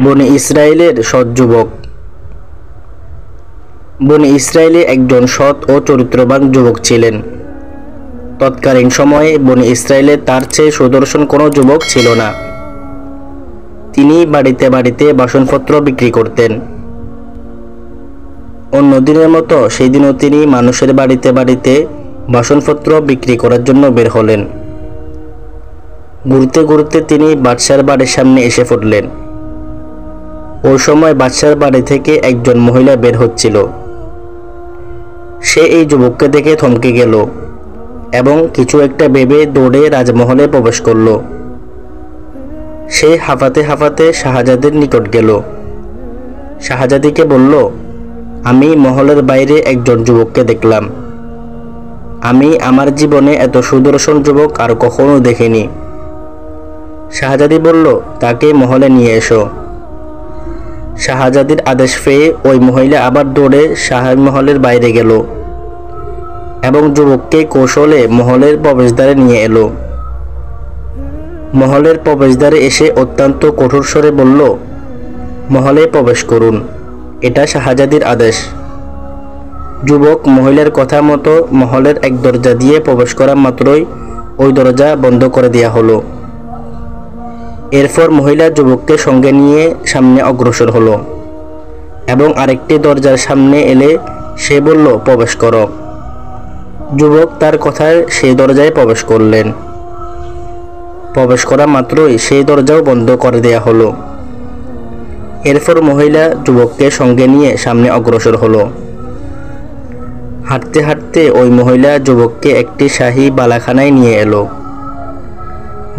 বনী ইসরাইলের সৎ যুবক। বনী ইসরাইলে একজন সৎ ও চরিত্রবান যুবক ছিলেন। তৎকালীন সময়ে বনী ইসরাইলে তার চেয়ে সুদর্শন কোনো যুবক ছিল না। তিনি বাড়িতে বাড়িতে বাসনপত্র বিক্রি করতেন। অন্য দিনের মতো সেই দিনও তিনি মানুষের বাড়িতে বাড়িতে বাসনপত্র বিক্রি করার জন্য বের হলেন। ঘুরতে ঘুরতে তিনি বাদশার বাড়ির সামনে এসে পড়লেন। ওই সময় বাদশার বাড়ি থেকে একজন মহিলা বের হচ্ছিল। সে এই যুবককে দেখে থমকে গেল এবং কিছু একটা ভেবে দৌড়ে রাজমহলে প্রবেশ করল। সে হাঁপাতে হাঁপাতে শাহজাদির নিকট গেল। শাহজাদিকে বলল, আমি মহলের বাইরে একজন যুবককে দেখলাম। আমি আমার জীবনে এত সুদর্শন যুবক আর কখনো দেখিনি। শাহজাদি বলল, তাকে মহলে নিয়ে এসো। শাহজাদির আদেশ পেয়ে ওই মহিলা আবার দৌড়ে শাহমহলের বাইরে গেল এবং যুবককে কৌশলে মহলের প্রবেশদ্বারে নিয়ে এলো। মহলের প্রবেশদ্বারে এসে অত্যন্ত কঠোর স্বরে বলল, মহলে প্রবেশ করুন, এটা শাহজাদির আদেশ। যুবক মহিলার কথা মতো মহলের এক দরজা দিয়ে প্রবেশ করা মাত্রই ওই দরজা বন্ধ করে দেওয়া হলো। এরপর মহিলা যুবককে সঙ্গে নিয়ে সামনে অগ্রসর হলো এবং আরেকটি দরজার সামনে এলে সে বলল, প্রবেশ করো। যুবক তার কথায় সেই দরজায় প্রবেশ করলেন। প্রবেশ করা মাত্রই সেই দরজাও বন্ধ করে দেয়া হলো। এরপর মহিলা যুবককে সঙ্গে নিয়ে সামনে অগ্রসর হলো। হাঁটতে হাঁটতে ওই মহিলা যুবককে একটি শাহী বালাখানায় নিয়ে এলো।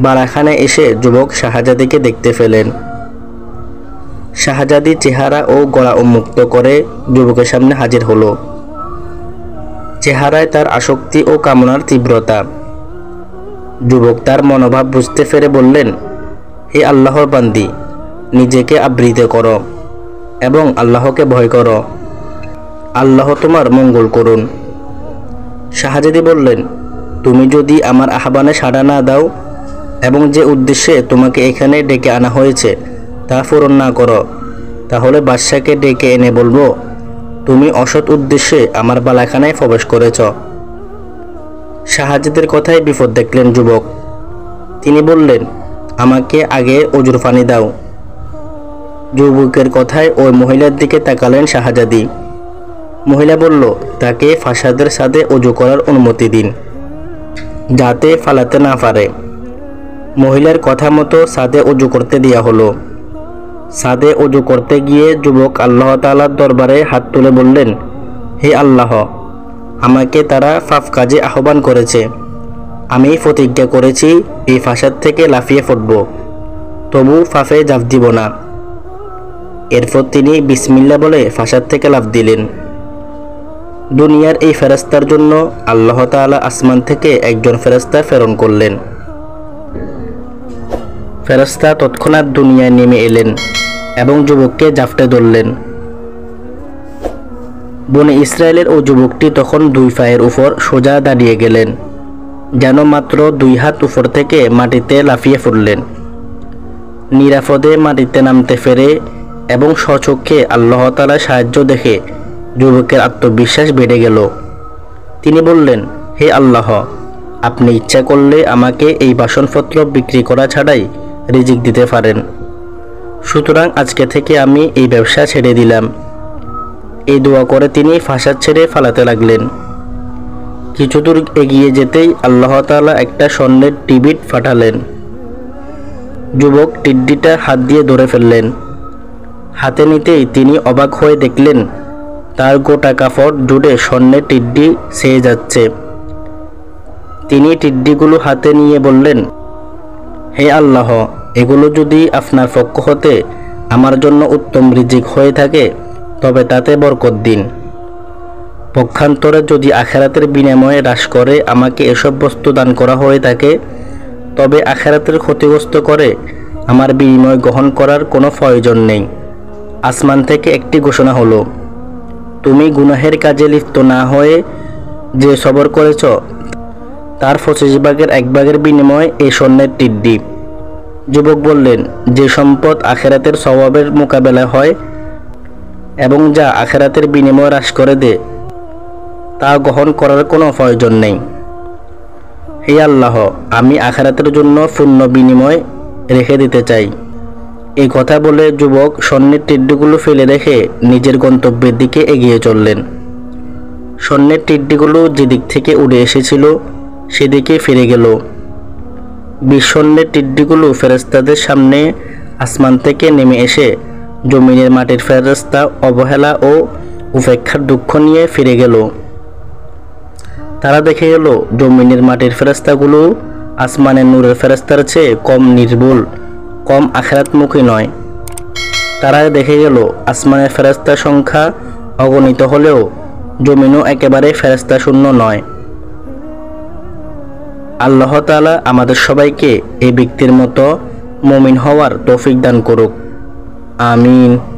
বালাখানায় এসে যুবক শাহজাদিকে দেখতে পেলেন। শাহজাদি চেহারা ও গলা উন্মুক্ত করে যুবকের সামনে হাজির হলো। চেহারায় তার আসক্তি ও কামনার তীব্রতা। যুবক তার মনোভাব বুঝতে পেরে বললেন, হে আল্লাহর বান্দি, নিজেকে আবৃত করো এবং আল্লাহকে ভয় করো। আল্লাহ তোমার মঙ্গল করুন। শাহজাদি বললেন, তুমি যদি আমার আহ্বানে সাড়া না দাও এবং যে উদ্দেশ্যে তোমাকে এখানে ডেকে আনা হয়েছে তা পূরণ না করো, তাহলে বাদশাকে ডেকে এনে বলবো, তুমি অসৎ উদ্দেশ্যে আমার বালাখানায় প্রবেশ করেছ। শাহজাদির কথায় বিপদ দেখলেন যুবক। তিনি বললেন, আমাকে আগে অজুর পানি দাও। যুবকের কথায় ওই মহিলার দিকে তাকালেন শাহজাদি। মহিলা বলল, তাকে ফাসাদের সাথে অজু করার অনুমতি দিন, যাতে ফালাতে না পারে। মহিলার কথা মতো সাদে অজু করতে দেয়া হলো। সাদে অজু করতে গিয়ে যুবক আল্লাহ তাআলার দরবারে হাত তুলে বললেন, হে আল্লাহ, আমাকে তারা পাপ কাজে আহ্বান করেছে। আমি প্রতিজ্ঞা করেছি এই ফাসাদ থেকে লাফিয়ে পড়ব, তবু ফাফে ঝাঁপ দিব না। এরপর তিনি বিসমিল্লাহ বলে ফাসাদ থেকে লাফ দিলেন। দুনিয়ার এই ফেরেশতার জন্য আল্লাহ তাআলা আসমান থেকে একজন ফেরেশতা প্রেরণ করলেন। ফেরেশতা তৎক্ষণাৎ দুনিয়ায় নেমে এলেন এবং যুবককে জাপটে ধরলেন। বনী ইসরায়েলের ও যুবকটি তখন দুই পায়ের উপর সোজা দাঁড়িয়ে গেলেন, যেন মাত্র 2 হাত উপর থেকে মাটিতে লাফিয়ে পড়লেন। নিরাপদে মাটিতে নামতে পেরে এবং স্বচক্ষে আল্লাহ তাআলার সাহায্য দেখে যুবকের আত্মবিশ্বাস বেড়ে গেল। তিনি বললেন, হে আল্লাহ, আপনি ইচ্ছা করলে আমাকে এই বাসনপত্র বিক্রি করা ছাড়াই রিজিক দিতে পারেন। সুতরাং আজকে থেকে আমি এই ব্যবসা ছেড়ে দিলাম। এই দোয়া করে তিনি ফাসাদ ছেড়ে ফালাতে লাগলেন। কিছু দূর এগিয়ে যেতেই আল্লাহ তাআলা একটা স্বর্ণের টিবিট পাঠালেন। যুবক টিড্ডিটা হাত দিয়ে ধরে ফেললেন। হাতে নিতেই তিনি অবাক হয়ে দেখলেন তার গোটা কাপড় জুড়ে স্বর্ণের টিড্ডি ছেয়ে যাচ্ছে। তিনি টিড্ডিগুলো হাতে নিয়ে বললেন, হে আল্লাহ, এগুলো যদি আপনার পক্ষ হতে আমার জন্য উত্তম রিজিক হয়ে থাকে তবে তাতে বরকত দিন। পক্ষান্তরে যদি আখিরাতের বিনিময়ে হ্রাস করে আমাকে এসব বস্তু দান করা হয়ে থাকে তবে আখিরাতের ক্ষতিগ্রস্ত করে আমার বিনিময় গ্রহণ করার কোনো প্রয়োজন নেই। আসমান থেকে একটি ঘোষণা হলো, তুমি গুনাহের কাজে লিপ্ত না হয়ে যে সবর করেছ তার 25 ভাগের 1 ভাগের বিনিময়ে এই স্বর্ণের টিড্ডি। যুবক বললেন, যে সম্পদ আখেরাতের সওয়াবের মোকাবেলা হয় এবং যা আখেরাতের বিনিময় হ্রাস করে দেয় তা গ্রহণ করার কোনো প্রয়োজন নেই। হে আল্লাহ, আমি আখেরাতের জন্য পূর্ণ বিনিময় রেখে দিতে চাই। এই কথা বলে যুবক স্বর্ণের টিড্ডিগুলো ফেলে রেখে নিজের গন্তব্যের দিকে এগিয়ে চললেন। স্বর্ণের টিড্ডিগুলো যেদিক থেকে উড়ে এসেছিল সেদিকে ফিরে গেল। স্বর্ণের টিড্ডিগুলো ফেরেশতাদের সামনে আসমান থেকে নেমে এসে জমিনের মাটির ফেরেশতা অবহেলা ও উপেক্ষার দুঃখ নিয়ে ফিরে গেল। তারা দেখে গেল জমিনের মাটির ফেরেশতাগুলো আসমানের নূরের ফেরেশতার চেয়ে কম নির্ভুল, কম আখিরাতমুখী নয়। তারা দেখে গেল আসমানের ফেরেশতার সংখ্যা অগণিত হলেও জমিনও একেবারে ফেরেশতা শূন্য নয়। আল্লাহ তাআলা আমাদের সবাইকে এই ব্যক্তির মতো মুমিন হওয়ার তৌফিক দান করুক। আমিন।